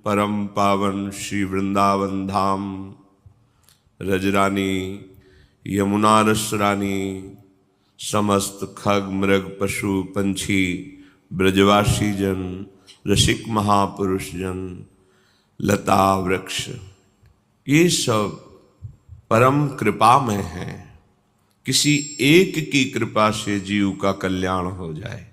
परम पावन श्री वृंदावन धाम, रजरानी यमुना रसरानी, समस्त खग मृग पशु पंछी, ब्रजवासी जन, रसिक महापुरुष जन, लता वृक्ष, ये सब परम कृपा में हैं। किसी एक की कृपा से जीव का कल्याण हो जाए।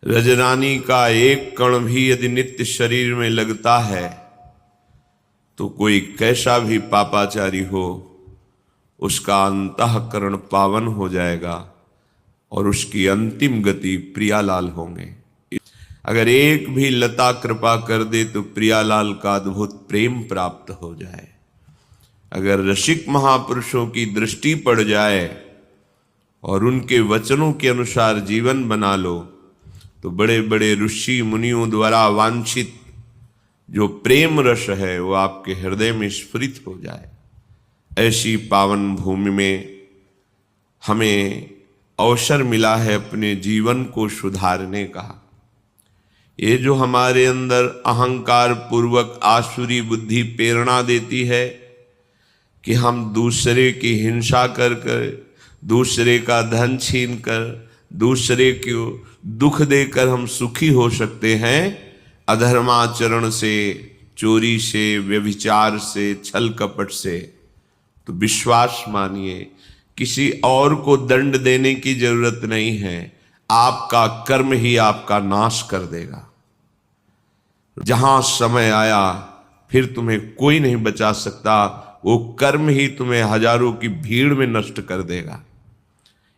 रजरानी का एक कण भी यदि नित्य शरीर में लगता है तो कोई कैसा भी पापाचारी हो, उसका अंतःकरण पावन हो जाएगा और उसकी अंतिम गति प्रियालाल होंगे। अगर एक भी लता कृपा कर दे तो प्रियालाल का अद्भुत प्रेम प्राप्त हो जाए। अगर रसिक महापुरुषों की दृष्टि पड़ जाए और उनके वचनों के अनुसार जीवन बना लो तो बड़े बड़े ऋषि मुनियों द्वारा वांछित जो प्रेम रस है वो आपके हृदय में स्फुरित हो जाए। ऐसी पावन भूमि में हमें अवसर मिला है अपने जीवन को सुधारने का। ये जो हमारे अंदर अहंकार पूर्वक आसुरी बुद्धि प्रेरणा देती है कि हम दूसरे की हिंसा कर कर, दूसरे का धन छीन कर, दूसरे को दुख देकर हम सुखी हो सकते हैं, अधर्माचरण से, चोरी से, व्यभिचार से, छल कपट से, तो विश्वास मानिए किसी और को दंड देने की जरूरत नहीं है। आपका कर्म ही आपका नाश कर देगा। जहां समय आया फिर तुम्हें कोई नहीं बचा सकता, वो कर्म ही तुम्हें हजारों की भीड़ में नष्ट कर देगा।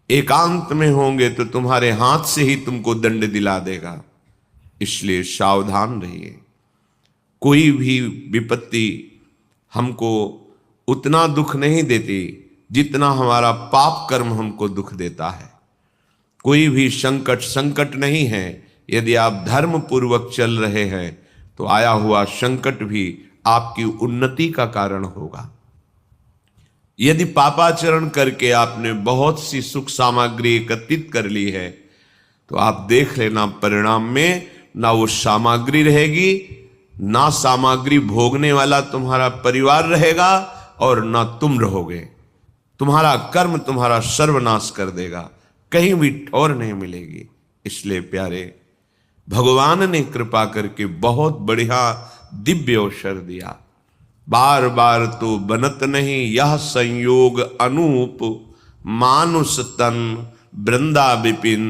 एकांत में होंगे तो तुम्हारे हाथ से ही तुमको दंड दिला देगा। इसलिए सावधान रहिए। कोई भी विपत्ति हमको उतना दुख नहीं देती जितना हमारा पाप कर्म हमको दुख देता है। कोई भी संकट नहीं है। यदि आप धर्म पूर्वक चल रहे हैं तो आया हुआ संकट भी आपकी उन्नति का कारण होगा। यदि पापाचरण करके आपने बहुत सी सुख सामग्री एकत्रित कर ली है तो आप देख लेना परिणाम में ना वो सामग्री रहेगी, ना सामग्री भोगने वाला तुम्हारा परिवार रहेगा और ना तुम रहोगे। तुम्हारा कर्म तुम्हारा सर्वनाश कर देगा, कहीं भी ठौर नहीं मिलेगी। इसलिए प्यारे, भगवान ने कृपा करके बहुत बढ़िया दिव्य अवसर दिया। बार बार तो बनत नहीं यह संयोग अनूप, मानुष तन वृंदा विपिन,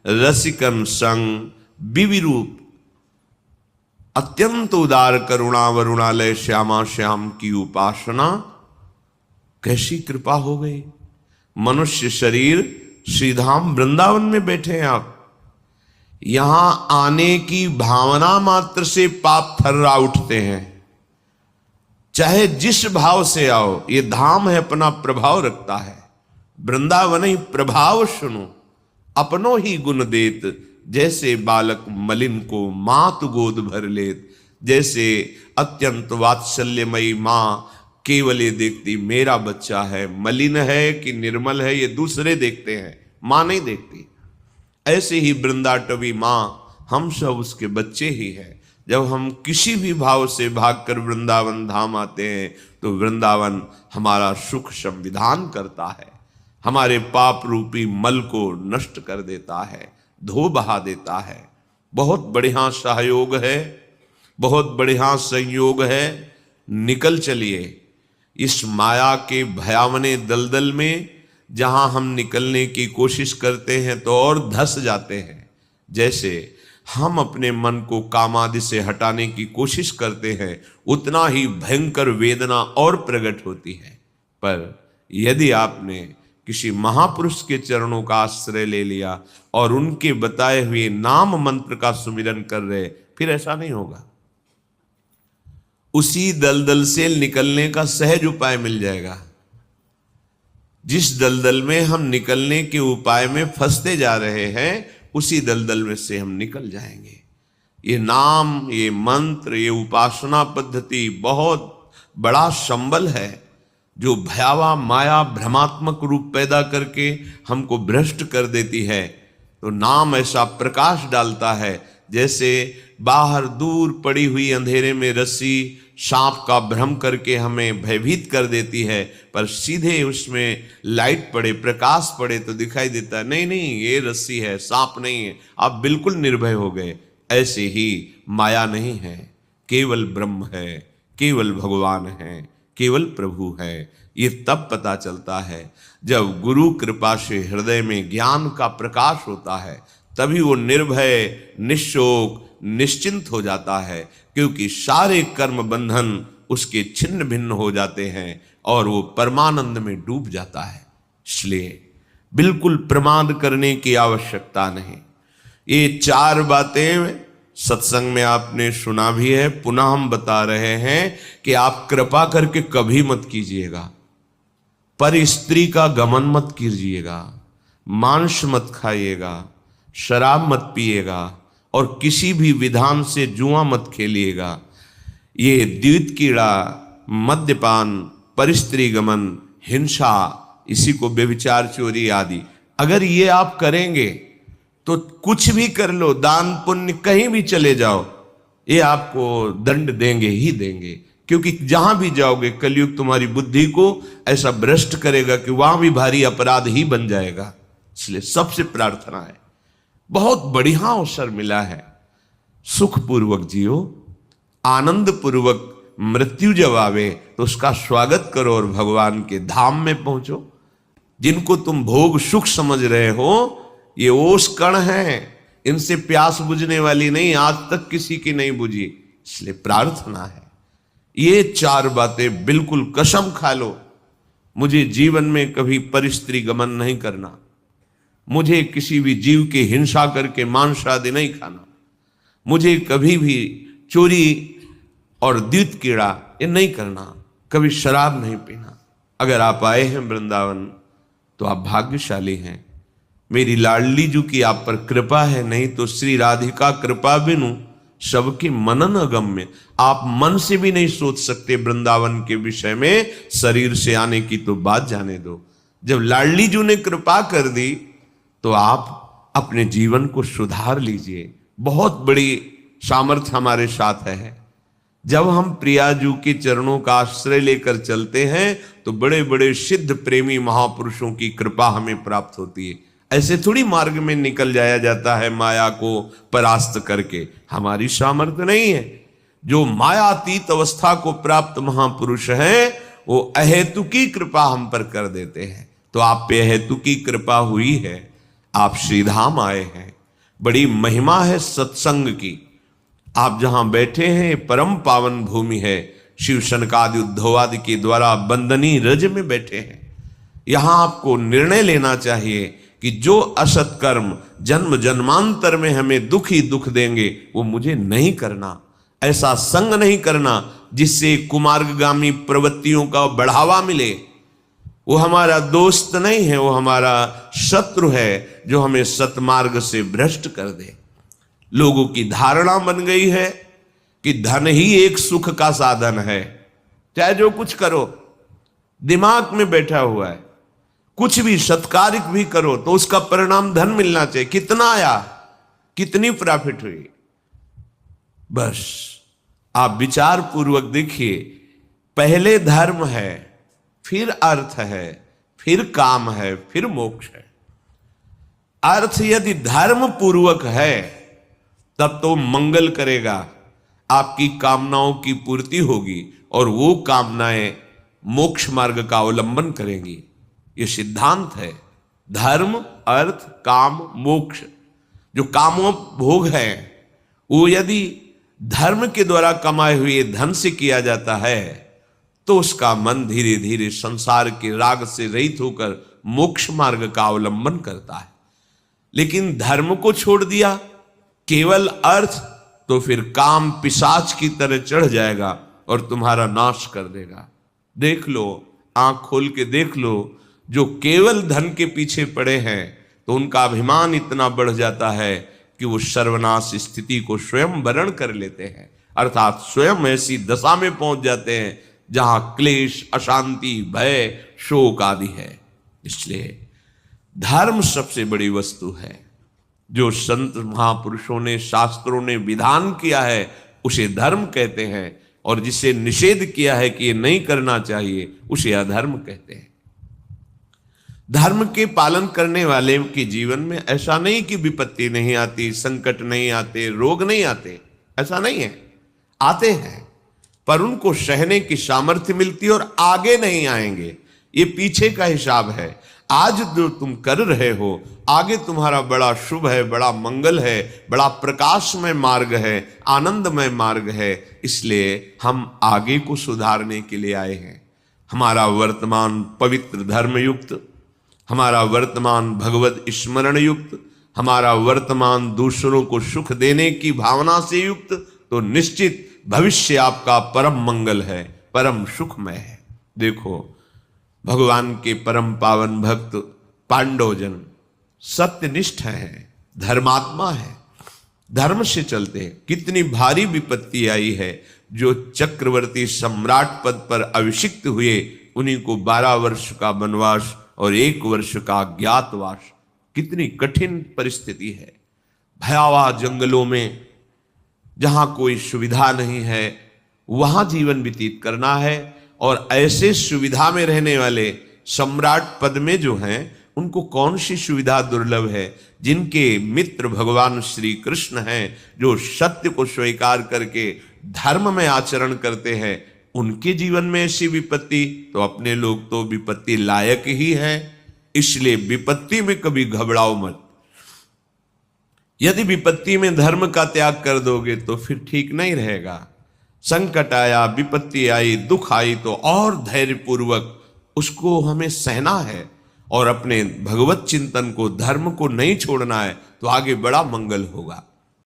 रसिकन संग विविरूप। अत्यंत उदार करुणा वरुणालय श्यामा श्याम की उपासना, कैसी कृपा हो गई। मनुष्य शरीर श्रीधाम वृंदावन में बैठे हैं आप। यहां आने की भावना मात्र से पाप थर्रा उठते हैं। चाहे जिस भाव से आओ, ये धाम है, अपना प्रभाव रखता है। वृंदावन ही प्रभाव सुनो, अपनो ही गुण देत, जैसे बालक मलिन को मात गोद भर लेत। जैसे अत्यंत वात्सल्यमयी माँ केवल ये देखती मेरा बच्चा है, मलिन है कि निर्मल है ये दूसरे देखते हैं, माँ नहीं देखती। ऐसे ही वृंदाटवी माँ हम सब उसके बच्चे ही हैं। जब हम किसी भी भाव से भागकर वृंदावन धाम आते हैं तो वृंदावन हमारा सुख संविधान करता है, हमारे पाप रूपी मल को नष्ट कर देता है, धो बहा देता है। बहुत बढ़िया सहयोग है, बहुत बढ़िया संयोग है। निकल चलिए इस माया के भयावने दलदल में, जहां हम निकलने की कोशिश करते हैं तो और धस जाते हैं। जैसे हम अपने मन को कामादि से हटाने की कोशिश करते हैं, उतना ही भयंकर वेदना और प्रकट होती है। पर यदि आपने किसी महापुरुष के चरणों का आश्रय ले लिया और उनके बताए हुए नाम मंत्र का सुमिरन कर रहे, फिर ऐसा नहीं होगा। उसी दलदल से निकलने का सहज उपाय मिल जाएगा। जिस दलदल में हम निकलने के उपाय में फंसते जा रहे हैं, उसी दलदल में से हम निकल जाएंगे। ये नाम, ये मंत्र, ये उपासना पद्धति बहुत बड़ा संबल है जो भयावह माया भ्रमात्मक रूप पैदा करके हमको भ्रष्ट कर देती है। तो नाम ऐसा प्रकाश डालता है जैसे बाहर दूर पड़ी हुई अंधेरे में रस्सी सांप का भ्रम करके हमें भयभीत कर देती है, पर सीधे उसमें लाइट पड़े, प्रकाश पड़े तो दिखाई देता है नहीं नहीं ये रस्सी है, सांप नहीं है, आप बिल्कुल निर्भय हो गए। ऐसे ही माया नहीं है, केवल ब्रह्म है, केवल भगवान है, केवल प्रभु है। ये तब पता चलता है जब गुरु कृपा से हृदय में ज्ञान का प्रकाश होता है, तभी वो निर्भय, निश्शोक, निश्चिंत हो जाता है, क्योंकि सारे कर्म बंधन उसके छिन्न भिन्न हो जाते हैं और वो परमानंद में डूब जाता है। इसलिए बिल्कुल प्रमाद करने की आवश्यकता नहीं। ये 4 बातें सत्संग में आपने सुना भी है, पुनः हम बता रहे हैं कि आप कृपा करके कभी मत कीजिएगा। पर स्त्री का गमन मत कीजिएगा, मांस मत खाइएगा, शराब मत पिएगा और किसी भी विधान से जुआ मत खेलिएगा। ये द्वित कीड़ा, मद्यपान, परस्त्री गमन, हिंसा, इसी को व्यभिचार, चोरी आदि, अगर ये आप करेंगे तो कुछ भी कर लो, दान पुण्य कहीं भी चले जाओ, ये आपको दंड देंगे ही देंगे। क्योंकि जहां भी जाओगे कलयुग तुम्हारी बुद्धि को ऐसा भ्रष्ट करेगा कि वहां भी भारी अपराध ही बन जाएगा। इसलिए सबसे प्रार्थना है, बहुत बढ़िया अवसर मिला है, सुखपूर्वक जियो, आनंद पूर्वक मृत्यु जब आवे तो उसका स्वागत करो और भगवान के धाम में पहुंचो। जिनको तुम भोग सुख समझ रहे हो ये ओस कण है, इनसे प्यास बुझने वाली नहीं, आज तक किसी की नहीं बुझी। इसलिए प्रार्थना है ये 4 बातें बिल्कुल कसम खा लो, मुझे जीवन में कभी परस्त्री गमन नहीं करना, मुझे किसी भी जीव की हिंसा करके मांस आदि नहीं खाना, मुझे कभी भी चोरी और द्वित कीड़ा ये नहीं करना, कभी शराब नहीं पीना। अगर आप आए हैं वृंदावन तो आप भाग्यशाली हैं, मेरी लाडली जू की आप पर कृपा है, नहीं तो श्री राधिका कृपा बिनु सबके मनन अगम्य। आप मन से भी नहीं सोच सकते वृंदावन के विषय में, शरीर से आने की तो बात जाने दो। जब लाडली जू ने कृपा कर दी तो आप अपने जीवन को सुधार लीजिए। बहुत बड़ी सामर्थ्य हमारे साथ है। जब हम प्रियाजू के चरणों का आश्रय लेकर चलते हैं तो बड़े बड़े सिद्ध प्रेमी महापुरुषों की कृपा हमें प्राप्त होती है। ऐसे थोड़ी मार्ग में निकल जाया जाता है माया को परास्त करके, हमारी सामर्थ्य नहीं है। जो मायातीत अवस्था को प्राप्त महापुरुष हैं वो अहेतुकी कृपा हम पर कर देते हैं। तो आप पे अहेतुकी कृपा हुई है, आप श्रीधाम आए हैं, बड़ी महिमा है सत्संग की। आप जहां बैठे हैं परम पावन भूमि है, शिव शनकादि उद्धवादि के द्वारा बंदनी रज में बैठे हैं। यहां आपको निर्णय लेना चाहिए कि जो असत कर्म जन्म जन्मांतर में हमें दुख ही दुख देंगे वो मुझे नहीं करना। ऐसा संग नहीं करना जिससे कुमार्गगामी प्रवृत्तियों का बढ़ावा मिले। वो हमारा दोस्त नहीं है, वो हमारा शत्रु है जो हमें सतमार्ग से भ्रष्ट कर दे। लोगों की धारणा बन गई है कि धन ही एक सुख का साधन है, चाहे जो कुछ करो, दिमाग में बैठा हुआ है। कुछ भी सत्कारिक भी करो तो उसका परिणाम धन मिलना चाहिए। कितना आया, कितनी प्रॉफिट हुई, बस आप विचार पूर्वक देखिए। पहले धर्म है, फिर अर्थ है, फिर काम है, फिर मोक्ष है। अर्थ यदि धर्म पूर्वक है तब तो मंगल करेगा, आपकी कामनाओं की पूर्ति होगी और वो कामनाएं मोक्ष मार्ग का अवलंबन करेंगी। ये सिद्धांत है। धर्म, अर्थ, काम, मोक्ष। जो कामों भोग है वो यदि धर्म के द्वारा कमाए हुए धन से किया जाता है तो उसका मन धीरे धीरे संसार के राग से रहित होकर मोक्ष मार्ग का अवलंबन करता है। लेकिन धर्म को छोड़ दिया, केवल अर्थ, तो फिर काम पिशाच की तरह चढ़ जाएगा और तुम्हारा नाश कर देगा। देख लो, आंख खोल के देख लो, जो केवल धन के पीछे पड़े हैं तो उनका अभिमान इतना बढ़ जाता है कि वो सर्वनाश स्थिति को स्वयं वरण कर लेते हैं, अर्थात स्वयं ऐसी दशा में पहुंच जाते हैं जहां क्लेश, अशांति, भय, शोक आदि है। इसलिए धर्म सबसे बड़ी वस्तु है। जो संत महापुरुषों ने, शास्त्रों ने विधान किया है उसे धर्म कहते हैं, और जिसे निषेध किया है कि ये नहीं करना चाहिए उसे अधर्म कहते हैं। धर्म के पालन करने वाले के जीवन में ऐसा नहीं कि विपत्ति नहीं आती, संकट नहीं आते, रोग नहीं आते, ऐसा नहीं है, आते हैं, पर उनको सहने की सामर्थ्य मिलती है और आगे नहीं आएंगे। ये पीछे का हिसाब है। आज जो तुम कर रहे हो, आगे तुम्हारा बड़ा शुभ है, बड़ा मंगल है, बड़ा प्रकाशमय मार्ग है, आनंदमय मार्ग है। इसलिए हम आगे को सुधारने के लिए आए हैं। हमारा वर्तमान पवित्र धर्म युक्त, हमारा वर्तमान भगवत स्मरण युक्त, हमारा वर्तमान दूसरों को सुख देने की भावना से युक्त, तो निश्चित भविष्य आपका परम मंगल है, परम सुखमय है। देखो, भगवान के परम पावन भक्त पांडवजन सत्यनिष्ठ है, धर्मात्मा है, धर्म से चलते हैं। कितनी भारी विपत्ति आई है। जो चक्रवर्ती सम्राट पद पर अभिषिक्त हुए, उन्हीं को 12 वर्ष का वनवास और 1 वर्ष का अज्ञातवास। कितनी कठिन परिस्थिति है। भयावह जंगलों में, जहां कोई सुविधा नहीं है, वहां जीवन व्यतीत करना है। और ऐसे सुविधा में रहने वाले सम्राट पद में जो हैं, उनको कौन सी सुविधा दुर्लभ है। जिनके मित्र भगवान श्री कृष्ण हैं, जो सत्य को स्वीकार करके धर्म में आचरण करते हैं, उनके जीवन में ऐसी विपत्ति, तो अपने लोग तो विपत्ति लायक ही है। इसलिए विपत्ति में कभी घबराओ मत। यदि विपत्ति में धर्म का त्याग कर दोगे तो फिर ठीक नहीं रहेगा। संकट आया, विपत्ति आई, दुख आई, तो और धैर्यपूर्वक उसको हमें सहना है और अपने भगवत चिंतन को, धर्म को नहीं छोड़ना है, तो आगे बड़ा मंगल होगा।